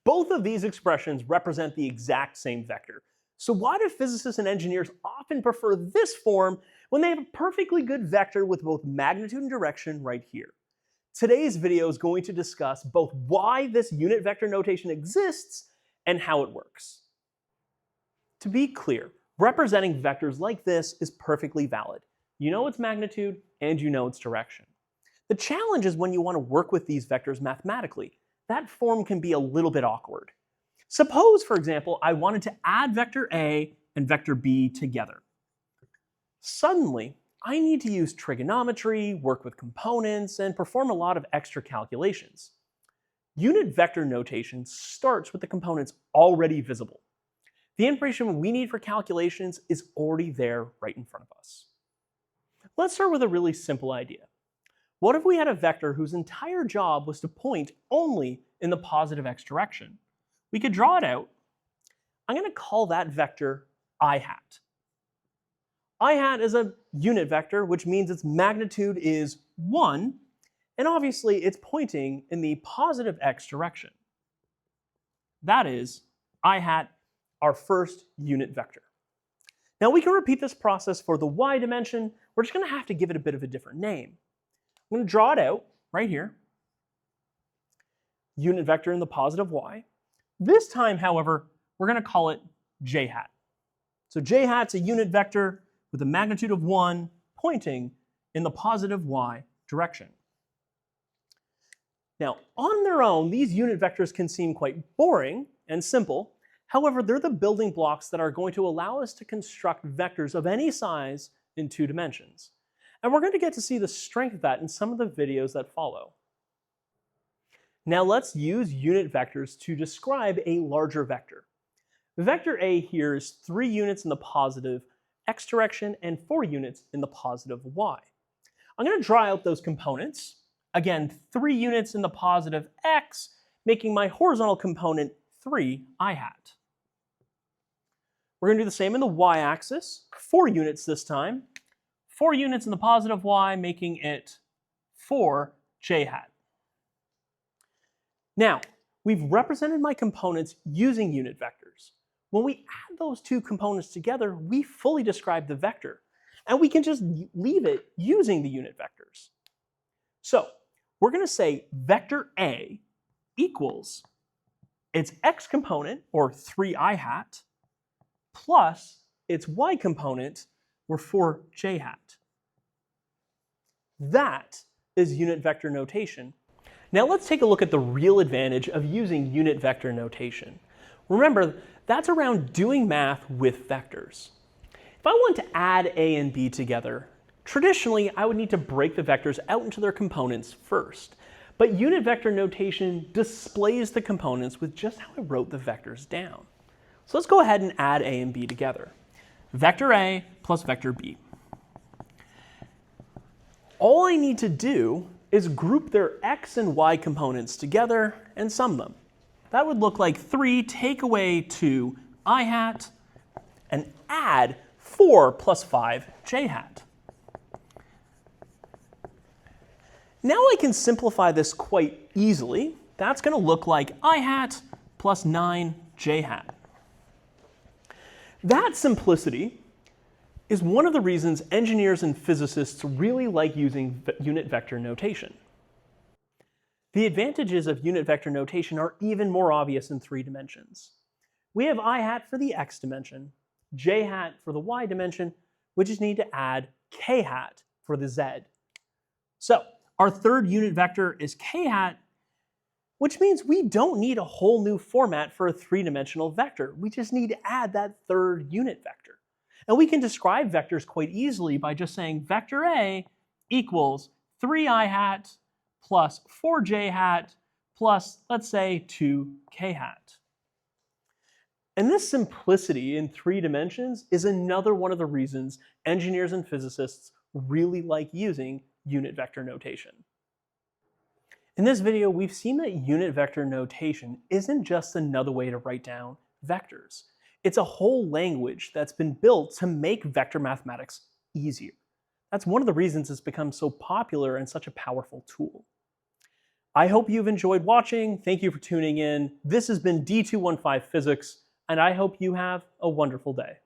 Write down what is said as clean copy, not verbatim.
Both of these expressions represent the exact same vector. So why do physicists and engineers often prefer this form when they have a perfectly good vector with both magnitude and direction right here? Today's video is going to discuss both why this unit vector notation exists and how it works. To be clear, representing vectors like this is perfectly valid. You know its magnitude and you know its direction. The challenge is when you want to work with these vectors mathematically. That form can be a little bit awkward. Suppose, for example, I wanted to add vector A and vector B together. Suddenly, I need to use trigonometry, work with components, and perform a lot of extra calculations. Unit vector notation starts with the components already visible. The information we need for calculations is already there right in front of us. Let's start with a really simple idea. What if we had a vector whose entire job was to point only in the positive x direction? We could draw it out. I'm going to call that vector I hat. I hat is a unit vector, which means its magnitude is 1, and obviously it's pointing in the positive x direction. That is I hat, our first unit vector. Now we can repeat this process for the y dimension. We're just going to have to give it a bit of a different name. I'm going to draw it out right here. Unit vector in the positive y. This time, however, we're going to call it j hat. So j hat's a unit vector with a magnitude of 1 pointing in the positive y direction. Now, on their own, these unit vectors can seem quite boring and simple. However, they're the building blocks that are going to allow us to construct vectors of any size in 2 dimensions. And we're going to get to see the strength of that in some of the videos that follow. Now let's use unit vectors to describe a larger vector. Vector A here is 3 units in the positive x direction and 4 units in the positive y. I'm going to draw out those components. Again, 3 units in the positive x, making my horizontal component 3 I hat. We're going to do the same in the y-axis, 4 units this time. 4 units in the positive y, making it 4 j hat. Now, we've represented my components using unit vectors. When we add those 2 components together, we fully describe the vector. And we can just leave it using the unit vectors. So, we're going to say vector A equals its x component, or 3i hat, plus its y component, or 4j hat. That is unit vector notation. Now let's take a look at the real advantage of using unit vector notation. Remember, that's around doing math with vectors. If I want to add A and B together, traditionally I would need to break the vectors out into their components first. But unit vector notation displays the components with just how I wrote the vectors down. So let's go ahead and add A and B together. Vector A plus vector B. All I need to do is group their x and y components together and sum them. That would look like 3 take away 2 I hat and add 4 plus 5 j hat. Now I can simplify this quite easily. That's going to look like I hat plus 9 j hat. That simplicity is one of the reasons engineers and physicists really like using unit vector notation. The advantages of unit vector notation are even more obvious in 3 dimensions. We have I hat for the x dimension, j hat for the y dimension. We just need to add k hat for the z. So our third unit vector is k hat, which means we don't need a whole new format for a 3-dimensional vector. We just need to add that third unit vector. And we can describe vectors quite easily by just saying vector A equals 3i hat plus 4j hat plus, let's say, 2k hat. And this simplicity in 3 dimensions is another one of the reasons engineers and physicists really like using unit vector notation. In this video, we've seen that unit vector notation isn't just another way to write down vectors. It's a whole language that's been built to make vector mathematics easier. That's one of the reasons it's become so popular and such a powerful tool. I hope you've enjoyed watching. Thank you for tuning in. This has been D215 Physics, and I hope you have a wonderful day.